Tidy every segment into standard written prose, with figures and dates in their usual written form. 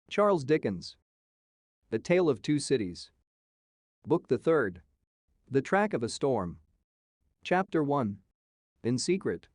Charles Dickens. A Tale of Two Cities. Book the Third. The Track of a Storm. Chapter 1. In Secret.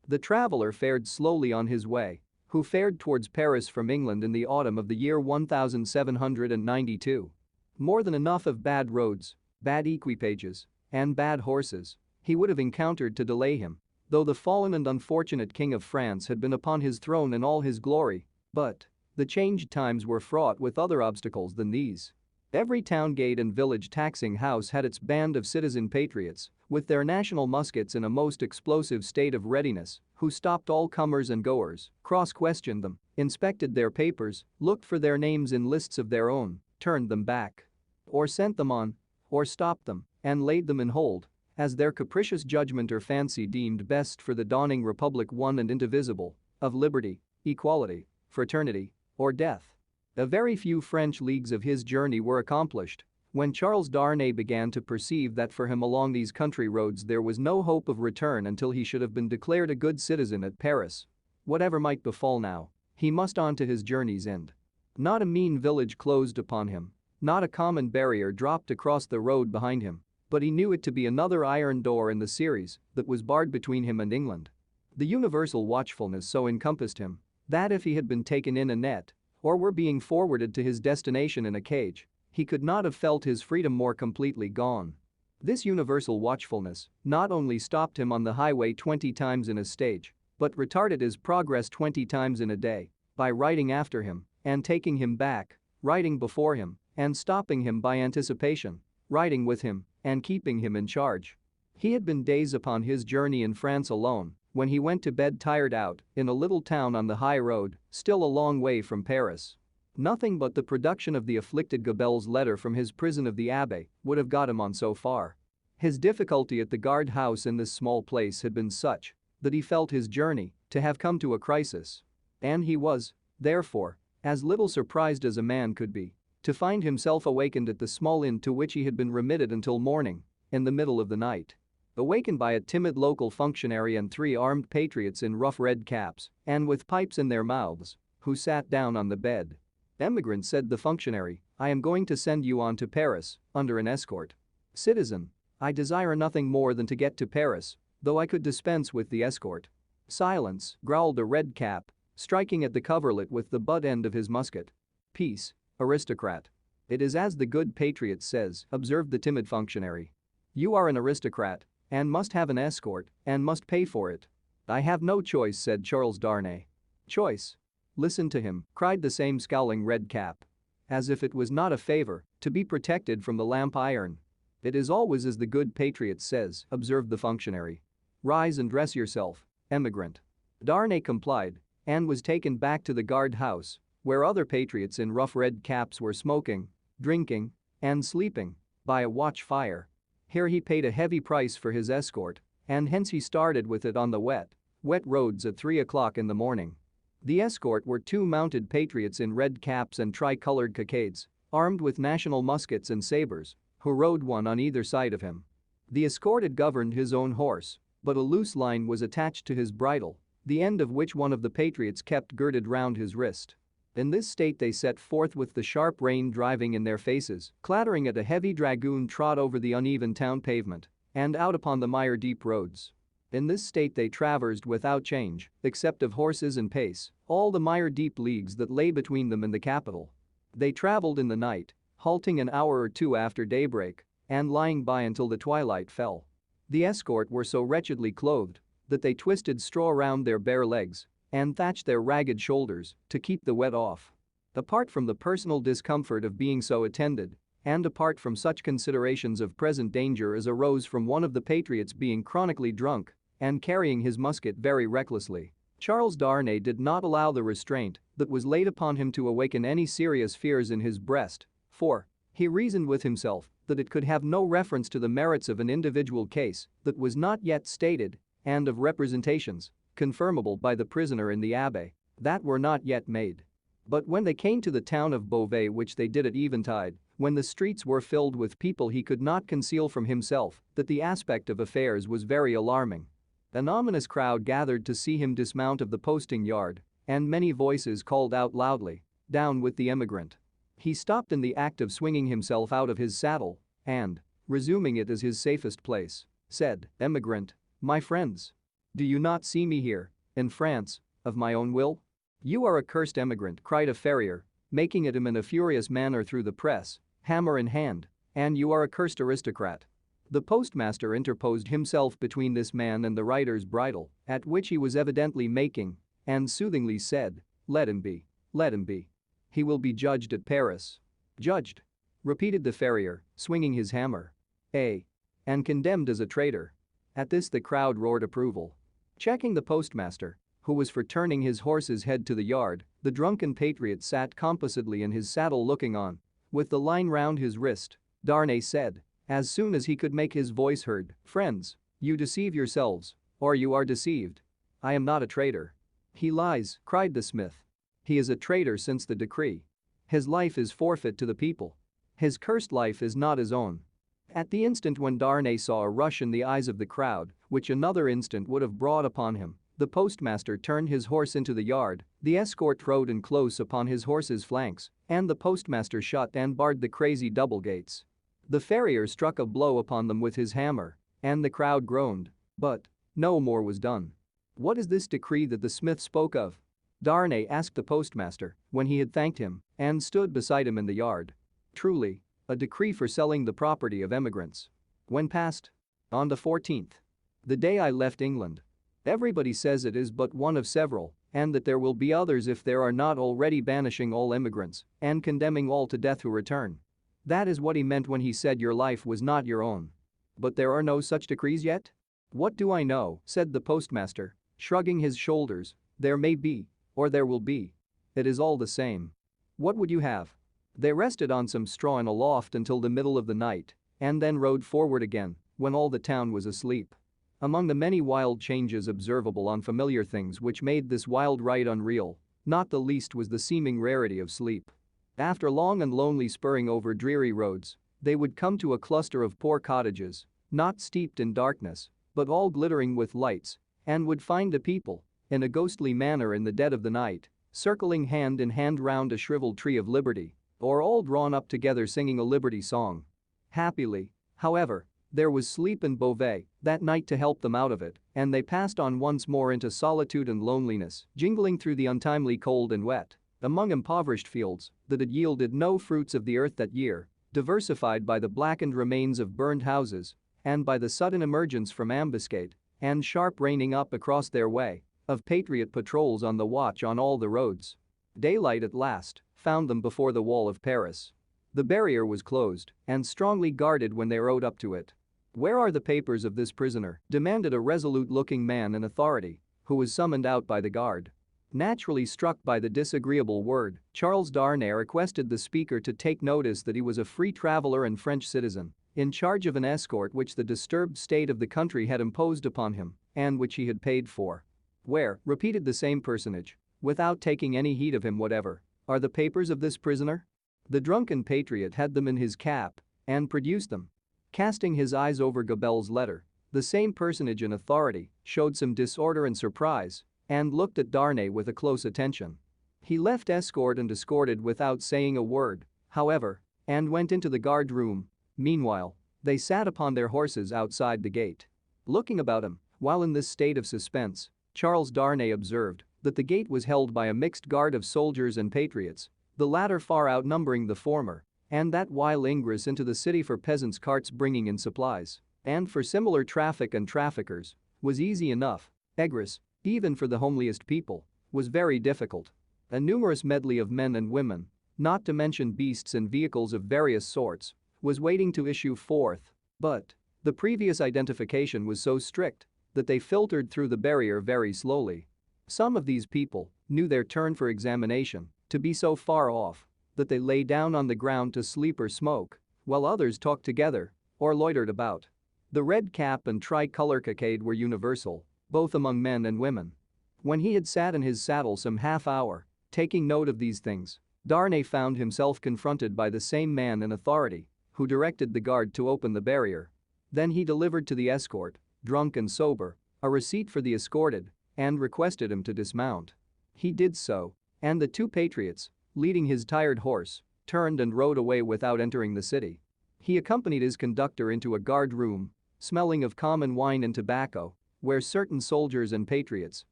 The traveler fared slowly on his way, who fared towards Paris from England in the autumn of the year 1792. More than enough of bad roads, bad equipages, and bad horses he would have encountered to delay him, though the fallen and unfortunate King of France had been upon his throne in all his glory, but the changed times were fraught with other obstacles than these. Every town gate and village taxing house had its band of citizen patriots, with their national muskets in a most explosive state of readiness, who stopped all comers and goers, cross-questioned them, inspected their papers, looked for their names in lists of their own, turned them back, or sent them on, or stopped them, and laid them in hold, as their capricious judgment or fancy deemed best for the dawning republic one and indivisible, of liberty, equality, fraternity, or death. A very few French leagues of his journey were accomplished when Charles Darnay began to perceive that for him along these country roads there was no hope of return until he should have been declared a good citizen at Paris. Whatever might befall now, he must on to his journey's end. Not a mean village closed upon him, not a common barrier dropped across the road behind him, but he knew it to be another iron door in the series that was barred between him and England. The universal watchfulness so encompassed him that if he had been taken in a net or were being forwarded to his destination in a cage, he could not have felt his freedom more completely gone. This universal watchfulness not only stopped him on the highway 20 times in a stage, but retarded his progress 20 times in a day by riding after him and taking him back, riding before him and stopping him by anticipation, riding with him and keeping him in charge. He had been days upon his journey in France alone when he went to bed tired out in a little town on the high road, still a long way from Paris. Nothing but the production of the afflicted Gabelle's letter from his prison of the Abbaye would have got him on so far. His difficulty at the guard-house in this small place had been such that he felt his journey to have come to a crisis. And he was, therefore, as little surprised as a man could be to find himself awakened at the small inn to which he had been remitted until morning, in the middle of the night. Awakened by a timid local functionary and 3 armed patriots in rough red caps and with pipes in their mouths, who sat down on the bed. "Emigrant," said the functionary, "I am going to send you on to Paris, under an escort." "Citizen, I desire nothing more than to get to Paris, though I could dispense with the escort." "Silence," growled the red cap, striking at the coverlet with the butt end of his musket. "Peace, aristocrat." "It is as the good patriot says," observed the timid functionary. "You are an aristocrat and must have an escort and must pay for it." "I have no choice," said Charles Darnay. "Choice? Listen to him," cried the same scowling red cap. "As if it was not a favor to be protected from the lamp iron." "It is always as the good patriot says," observed the functionary. "Rise and dress yourself, emigrant." Darnay complied and was taken back to the guard-house, where other patriots in rough red caps were smoking, drinking, and sleeping by a watch fire. Here he paid a heavy price for his escort, and hence he started with it on the wet roads at 3 o'clock in the morning. The escort were 2 mounted patriots in red caps and tricolored cockades, armed with national muskets and sabers, who rode one on either side of him. The escorted governed his own horse, but a loose line was attached to his bridle, the end of which one of the patriots kept girded round his wrist. In this state they set forth with the sharp rain driving in their faces, clattering at a heavy dragoon trot over the uneven town pavement and out upon the mire-deep roads. In this state they traversed without change, except of horses and pace, all the mire-deep leagues that lay between them and the capital. They traveled in the night, halting an hour or 2 after daybreak and lying by until the twilight fell. The escort were so wretchedly clothed that they twisted straw round their bare legs and thatched their ragged shoulders to keep the wet off. Apart from the personal discomfort of being so attended, and apart from such considerations of present danger as arose from one of the patriots being chronically drunk and carrying his musket very recklessly, Charles Darnay did not allow the restraint that was laid upon him to awaken any serious fears in his breast, for he reasoned with himself that it could have no reference to the merits of an individual case that was not yet stated and of representations confirmable by the prisoner in the Abbaye that were not yet made. But when they came to the town of Beauvais, which they did at eventide, when the streets were filled with people, he could not conceal from himself that the aspect of affairs was very alarming. An ominous crowd gathered to see him dismount of the posting yard, and many voices called out loudly "Down with the emigrant." He stopped in the act of swinging himself out of his saddle and, resuming it as his safest place, said, "Emigrant, my friends. Do you not see me here, in France, of my own will? You are a cursed emigrant," cried a farrier, making at him in a furious manner through the press, hammer in hand, "and you are a cursed aristocrat." The postmaster interposed himself between this man and the rider's bridle, at which he was evidently making, and soothingly said, "Let him be. Let him be. He will be judged at Paris." "Judged?" repeated the farrier, swinging his hammer. "And condemned as a traitor." At this the crowd roared approval. Checking the postmaster, who was for turning his horse's head to the yard, the drunken patriot sat composedly in his saddle looking on. With the line round his wrist, Darnay said, as soon as he could make his voice heard, "Friends, you deceive yourselves, or you are deceived. I am not a traitor." "He lies," cried the smith. "He is a traitor since the decree. His life is forfeit to the people. His cursed life is not his own." At the instant when Darnay saw a rush in the eyes of the crowd, which another instant would have brought upon him, the postmaster turned his horse into the yard, the escort rode in close upon his horse's flanks, and the postmaster shut and barred the crazy double gates. The farrier struck a blow upon them with his hammer, and the crowd groaned, but no more was done. "What is this decree that the smith spoke of?" Darnay asked the postmaster when he had thanked him and stood beside him in the yard. "Truly, a decree for selling the property of emigrants." "When passed?" "On the 14th. The day I left England. Everybody says it is but one of several, and that there will be others if there are not already, banishing all immigrants and condemning all to death who return. That is what he meant when he said your life was not your own. But there are no such decrees yet?" "What do I know?" said the postmaster, shrugging his shoulders. "There may be, or there will be. It is all the same. What would you have?" They rested on some straw in a loft until the middle of the night and then rode forward again when all the town was asleep. Among the many wild changes observable on familiar things which made this wild ride unreal, not the least was the seeming rarity of sleep. After long and lonely spurring over dreary roads, they would come to a cluster of poor cottages, not steeped in darkness, but all glittering with lights, and would find the people, in a ghostly manner in the dead of the night, circling hand in hand round a shriveled tree of liberty, or all drawn up together singing a liberty song. Happily, however, there was sleep in Beauvais that night to help them out of it, and they passed on once more into solitude and loneliness, jingling through the untimely cold and wet, among impoverished fields that had yielded no fruits of the earth that year, diversified by the blackened remains of burned houses and by the sudden emergence from ambuscade and sharp reining up across their way of patriot patrols on the watch on all the roads. Daylight at last found them before the wall of Paris. The barrier was closed and strongly guarded when they rode up to it. "Where are the papers of this prisoner?" demanded a resolute-looking man in authority who was summoned out by the guard. Naturally struck by the disagreeable word, Charles Darnay requested the speaker to take notice that he was a free traveler and French citizen, in charge of an escort which the disturbed state of the country had imposed upon him and which he had paid for. "Where," repeated the same personage, without taking any heed of him whatever, "are the papers of this prisoner?" The drunken patriot had them in his cap and produced them. Casting his eyes over Gabelle's letter, the same personage in authority showed some disorder and surprise and looked at Darnay with a close attention. He left escort and escorted without saying a word, however, and went into the guard room. Meanwhile, they sat upon their horses outside the gate. Looking about him, while in this state of suspense, Charles Darnay observed that the gate was held by a mixed guard of soldiers and patriots, the latter far outnumbering the former, and that while ingress into the city for peasants' carts bringing in supplies and for similar traffic and traffickers was easy enough, egress, even for the homeliest people, was very difficult. A numerous medley of men and women, not to mention beasts and vehicles of various sorts, was waiting to issue forth, but the previous identification was so strict that they filtered through the barrier very slowly. Some of these people knew their turn for examination to be so far off that they lay down on the ground to sleep or smoke, while others talked together or loitered about. The red cap and tricolor cockade were universal, both among men and women. When he had sat in his saddle some half hour, taking note of these things, Darnay found himself confronted by the same man in authority who directed the guard to open the barrier. Then he delivered to the escort, drunk and sober, a receipt for the escorted and requested him to dismount. He did so, and the two patriots, leading his tired horse, turned and rode away without entering the city. He accompanied his conductor into a guard room, smelling of common wine and tobacco, where certain soldiers and patriots,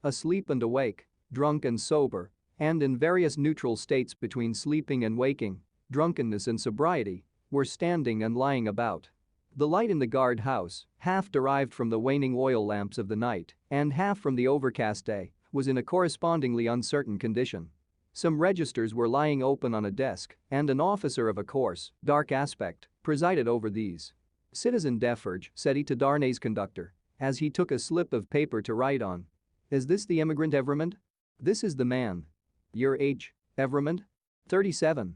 asleep and awake, drunk and sober, and in various neutral states between sleeping and waking, drunkenness and sobriety, were standing and lying about. The light in the guard house, half derived from the waning oil lamps of the night and half from the overcast day, was in a correspondingly uncertain condition. Some registers were lying open on a desk, and an officer of a coarse, dark aspect presided over these. "Citizen Defarge," said he to Darnay's conductor, as he took a slip of paper to write on. "Is this the immigrant Evremond?" "This is the man." "Your age, Evremond?" 37.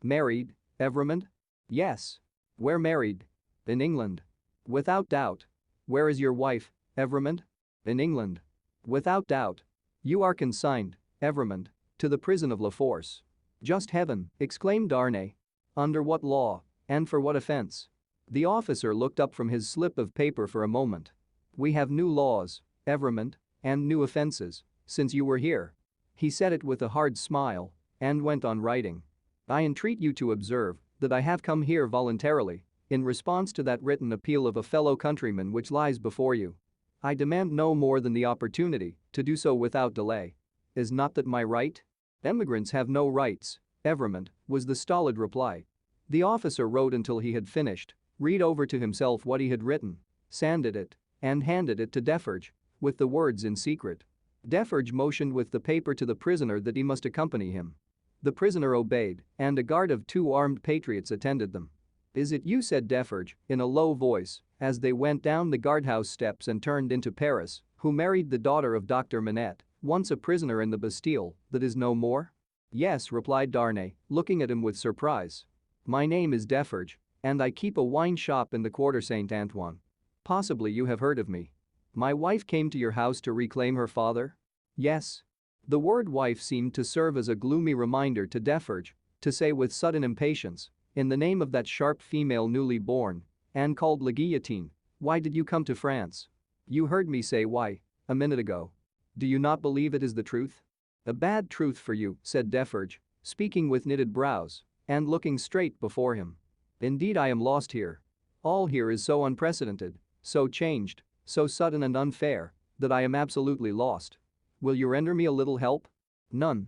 "Married, Evremond?" "Yes." "Where married?" "In England." "Without doubt." "Where is your wife, Evremond?" "In England." "Without doubt." "You are consigned, Evremond, to the prison of La Force." "Just heaven," exclaimed Darnay. "Under what law, and for what offense?" The officer looked up from his slip of paper for a moment. "We have new laws, Evremond, and new offenses, since you were here." He said it with a hard smile and went on writing. "I entreat you to observe that I have come here voluntarily, in response to that written appeal of a fellow countryman which lies before you. I demand no more than the opportunity to do so without delay. Is not that my right?" "Emigrants have no rights, Evremond," was the stolid reply. The officer wrote until he had finished, read over to himself what he had written, sanded it, and handed it to Defarge, with the words "in secret." Defarge motioned with the paper to the prisoner that he must accompany him. The prisoner obeyed, and a guard of 2 armed patriots attended them. "Is it you," said Defarge, in a low voice, as they went down the guardhouse steps and turned into Paris, "who married the daughter of Dr. Manette, once a prisoner in the Bastille, that is no more?" "Yes," replied Darnay, looking at him with surprise. "My name is Defarge, and I keep a wine shop in the Quarter Saint Antoine. Possibly you have heard of me." "My wife came to your house to reclaim her father?" "Yes." The word wife seemed to serve as a gloomy reminder to Defarge, to say with sudden impatience, in the name of that sharp female newly born and called La Guillotine, "Why did you come to France?" "You heard me say why a minute ago. Do you not believe it is the truth?" "A bad truth for you," said Defarge, speaking with knitted brows and looking straight before him. "Indeed I am lost here. All here is so unprecedented, so changed, so sudden and unfair, that I am absolutely lost. Will you render me a little help?" "None."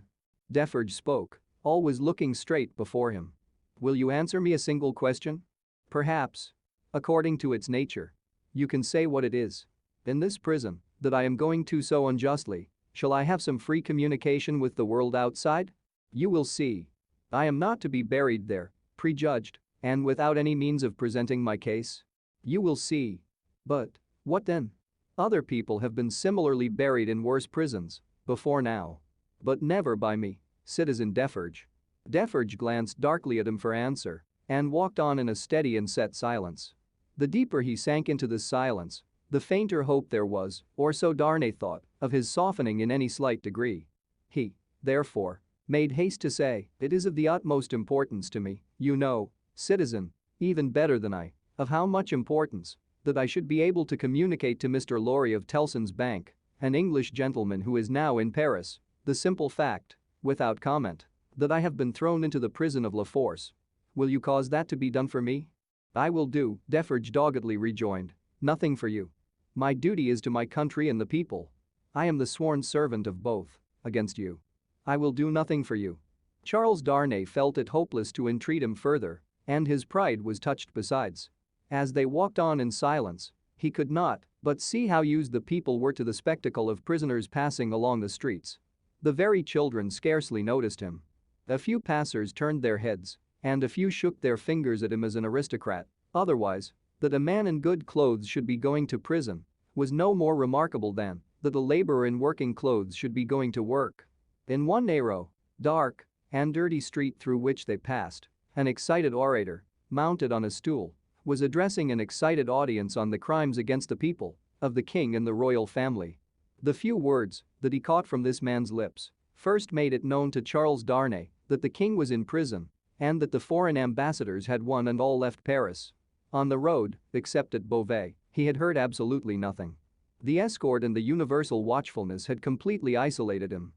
Defarge spoke, always looking straight before him. "Will you answer me a single question?" "Perhaps. According to its nature. You can say what it is. In this prison, that I am going to so unjustly, shall I have some free communication with the world outside? You will see. I am not to be buried there, prejudged, and without any means of presenting my case. You will see. But what then? Other people have been similarly buried in worse prisons before now. But never by me, Citizen Defarge." Defarge glanced darkly at him for answer and walked on in a steady and set silence. The deeper he sank into this silence, the fainter hope there was, or so Darnay thought, of his softening in any slight degree. He, therefore, made haste to say, "It is of the utmost importance to me, you know, citizen, even better than I, of how much importance, that I should be able to communicate to Mr. Lorry of Tellson's Bank, an English gentleman who is now in Paris, the simple fact, without comment, that I have been thrown into the prison of La Force. Will you cause that to be done for me?" "I will do," Defarge doggedly rejoined, "nothing for you. My duty is to my country and the people. I am the sworn servant of both, against you. I will do nothing for you." Charles Darnay felt it hopeless to entreat him further, and his pride was touched besides. As they walked on in silence, he could not but see how used the people were to the spectacle of prisoners passing along the streets. The very children scarcely noticed him. A few passers turned their heads, and a few shook their fingers at him as an aristocrat. Otherwise, that a man in good clothes should be going to prison was no more remarkable than that a laborer in working clothes should be going to work. In one narrow, dark, and dirty street through which they passed, an excited orator, mounted on a stool, was addressing an excited audience on the crimes against the people of the king and the royal family. The few words that he caught from this man's lips first made it known to Charles Darnay that the king was in prison and that the foreign ambassadors had one and all left Paris. On the road, except at Beauvais, he had heard absolutely nothing. The escort and the universal watchfulness had completely isolated him.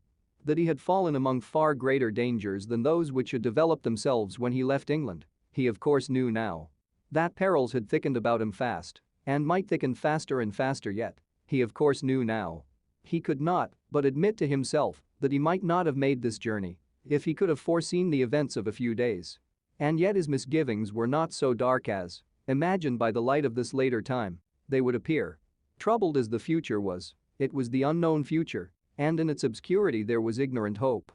That he had fallen among far greater dangers than those which had developed themselves when he left England. He of course knew now. That perils had thickened about him fast and might thicken faster and faster yet. He of course knew now. He could not but admit to himself that he might not have made this journey if he could have foreseen the events of a few days. And yet his misgivings were not so dark as, imagined by the light of this later time, they would appear. Troubled as the future was, it was the unknown future, and in its obscurity there was ignorant hope.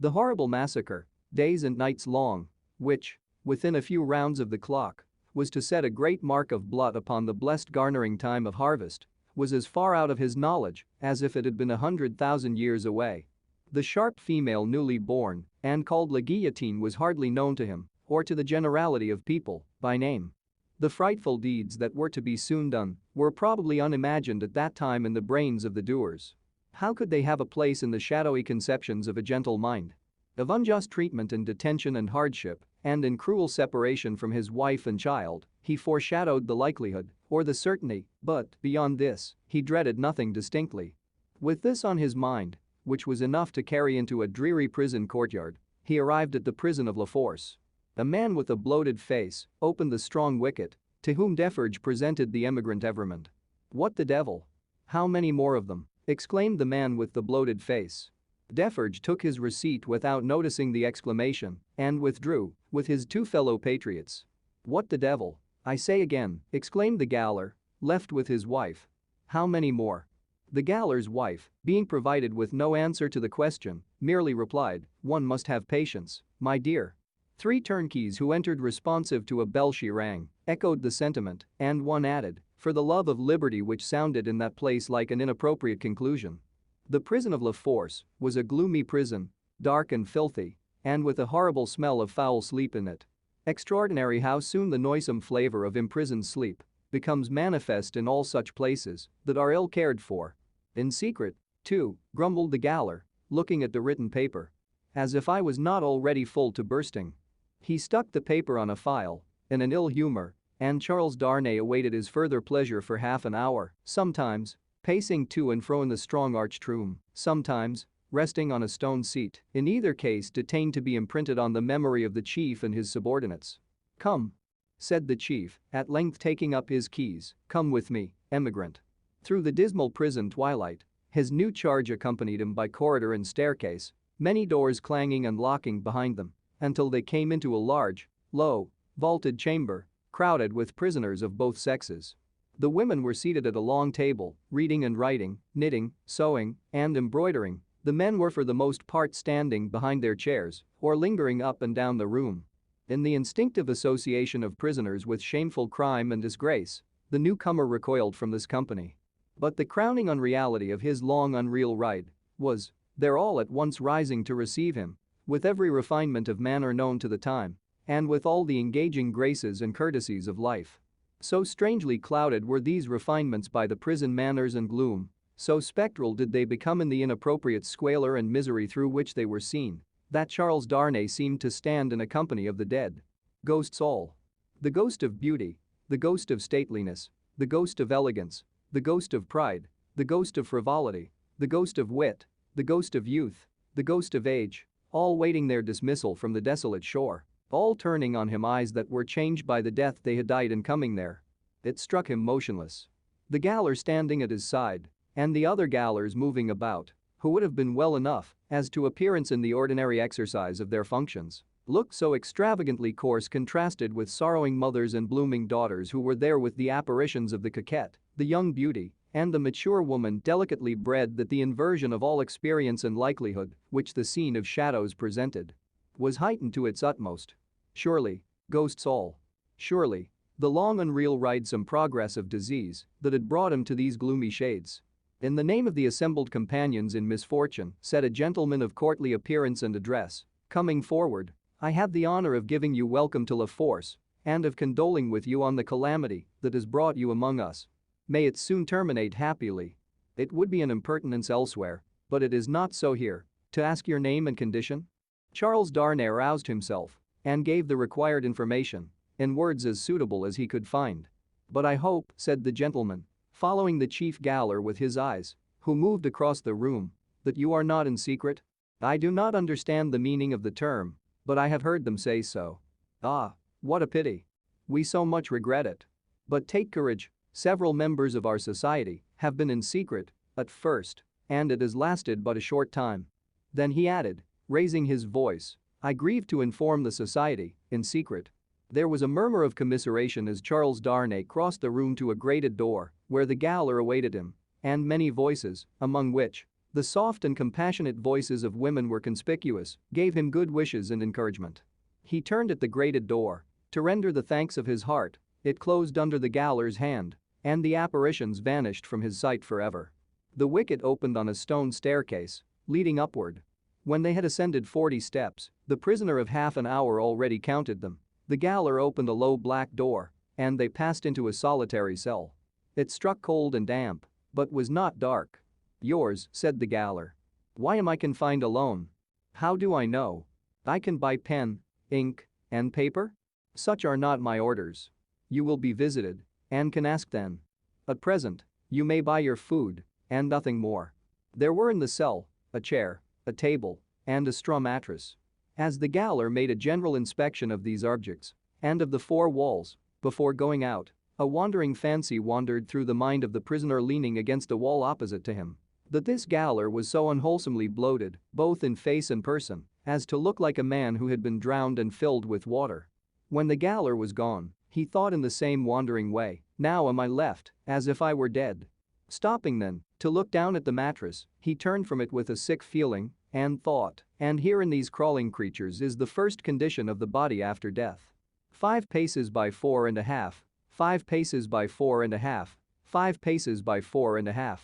The horrible massacre, days and nights long, which, within a few rounds of the clock, was to set a great mark of blood upon the blessed garnering time of harvest, was as far out of his knowledge as if it had been 100,000 years away. The sharp female newly born and called La Guillotine was hardly known to him, or to the generality of people, by name. The frightful deeds that were to be soon done were probably unimagined at that time in the brains of the doers. How could they have a place in the shadowy conceptions of a gentle mind? Of unjust treatment and detention and hardship, and in cruel separation from his wife and child, he foreshadowed the likelihood, or the certainty, but, beyond this, he dreaded nothing distinctly. With this on his mind, which was enough to carry into a dreary prison courtyard, he arrived at the prison of La Force. A man with a bloated face opened the strong wicket, to whom Defarge presented the emigrant Evermond. "What the devil? How many more of them?" exclaimed the man with the bloated face. Defarge took his receipt without noticing the exclamation and withdrew with his two fellow patriots. "What the devil, I say again," exclaimed the gaoler, left with his wife. "How many more?" The gaoler's wife, being provided with no answer to the question, merely replied, "One must have patience, my dear." 3 turnkeys who entered responsive to a bell she rang echoed the sentiment, and one added, "For the love of liberty," which sounded in that place like an inappropriate conclusion. The prison of La Force was a gloomy prison, dark and filthy, and with a horrible smell of foul sleep in it. Extraordinary how soon the noisome flavor of imprisoned sleep becomes manifest in all such places that are ill cared for. "In secret, too," grumbled the gaoler, looking at the written paper. "As if I was not already full to bursting." He stuck the paper on a file, in an ill humor, and Charles Darnay awaited his further pleasure for half an hour, sometimes pacing to and fro in the strong arched room, sometimes resting on a stone seat, in either case detained to be imprinted on the memory of the chief and his subordinates. "Come," said the chief, at length taking up his keys, "come with me, emigrant." Through the dismal prison twilight, his new charge accompanied him by corridor and staircase, many doors clanging and locking behind them, until they came into a large, low, vaulted chamber, crowded with prisoners of both sexes. The women were seated at a long table, reading and writing, knitting, sewing, and embroidering. The men were for the most part standing behind their chairs or lingering up and down the room. In the instinctive association of prisoners with shameful crime and disgrace, the newcomer recoiled from this company. But the crowning unreality of his long unreal ride was their all at once rising to receive him, with every refinement of manner known to the time, and with all the engaging graces and courtesies of life. So strangely clouded were these refinements by the prison manners and gloom, so spectral did they become in the inappropriate squalor and misery through which they were seen, that Charles Darnay seemed to stand in a company of the dead. Ghosts all. The ghost of beauty, the ghost of stateliness, the ghost of elegance, the ghost of pride, the ghost of frivolity, the ghost of wit, the ghost of youth, the ghost of age, all waiting their dismissal from the desolate shore, all turning on him eyes that were changed by the death they had died in coming there. It struck him motionless. The gaoler standing at his side, and the other gaolers moving about, who would have been well enough as to appearance in the ordinary exercise of their functions, looked so extravagantly coarse contrasted with sorrowing mothers and blooming daughters who were there with the apparitions of the coquette, the young beauty, and the mature woman delicately bred that the inversion of all experience and likelihood, which the scene of shadows presented, was heightened to its utmost. Surely, ghosts all. Surely, the long unreal ride some progress of disease that had brought him to these gloomy shades. "In the name of the assembled companions in misfortune," said a gentleman of courtly appearance and address, coming forward, "I have the honor of giving you welcome to La Force and of condoling with you on the calamity that has brought you among us. May it soon terminate happily. It would be an impertinence elsewhere, but it is not so here, to ask your name and condition." Charles Darnay roused himself and gave the required information in words as suitable as he could find. "But I hope," said the gentleman, following the chief gaoler with his eyes, who moved across the room, "that you are not in secret?" I do not understand the meaning of the term, but I have heard them say so. Ah, what a pity. We so much regret it. But take courage, several members of our society have been in secret at first, and it has lasted but a short time. Then he added, raising his voice, I grieve to inform the society, in secret. There was a murmur of commiseration as Charles Darnay crossed the room to a grated door where the gaoler awaited him, and many voices, among which the soft and compassionate voices of women were conspicuous, gave him good wishes and encouragement. He turned at the grated door to render the thanks of his heart. It closed under the gaoler's hand, and the apparitions vanished from his sight forever. The wicket opened on a stone staircase, leading upward. When they had ascended 40 steps, the prisoner of half an hour already counted them. The gaoler opened a low black door, and they passed into a solitary cell. It struck cold and damp, but was not dark. Yours, said the gaoler. Why am I confined alone? How do I know? I can buy pen, ink, and paper? Such are not my orders. You will be visited, and can ask then. At present, you may buy your food, and nothing more. There were in the cell a chair, a table, and a straw mattress. As the gaoler made a general inspection of these objects and of the four walls before going out, a wandering fancy wandered through the mind of the prisoner leaning against a wall opposite to him that this gaoler was so unwholesomely bloated, both in face and person, as to look like a man who had been drowned and filled with water. When the gaoler was gone, he thought in the same wandering way, now am I left, as if I were dead. Stopping then to look down at the mattress, he turned from it with a sick feeling and thought, and here in these crawling creatures is the first condition of the body after death. 5 paces by 4.5, 5 paces by 4.5, 5 paces by 4.5.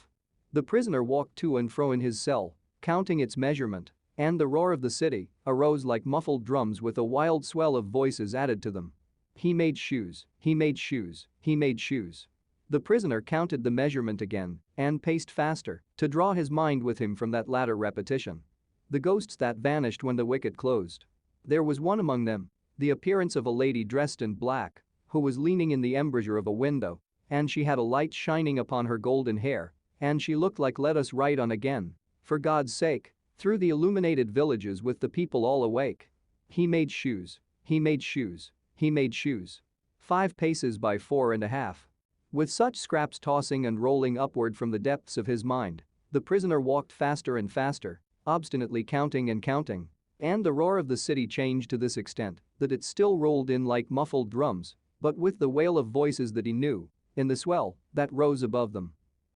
The prisoner walked to and fro in his cell, counting its measurement, and the roar of the city arose like muffled drums with a wild swell of voices added to them. He made shoes, he made shoes, he made shoes. The prisoner counted the measurement again and paced faster to draw his mind with him from that latter repetition. The ghosts that vanished when the wicket closed. There was one among them, the appearance of a lady dressed in black, who was leaning in the embrasure of a window, and she had a light shining upon her golden hair, and she looked like let us write on again, for God's sake, through the illuminated villages with the people all awake. He made shoes, he made shoes, he made shoes. 5 paces by 4.5. With such scraps tossing and rolling upward from the depths of his mind, the prisoner walked faster and faster, obstinately counting and counting, and the roar of the city changed to this extent that it still rolled in like muffled drums, but with the wail of voices that he knew, in the swell that rose above them.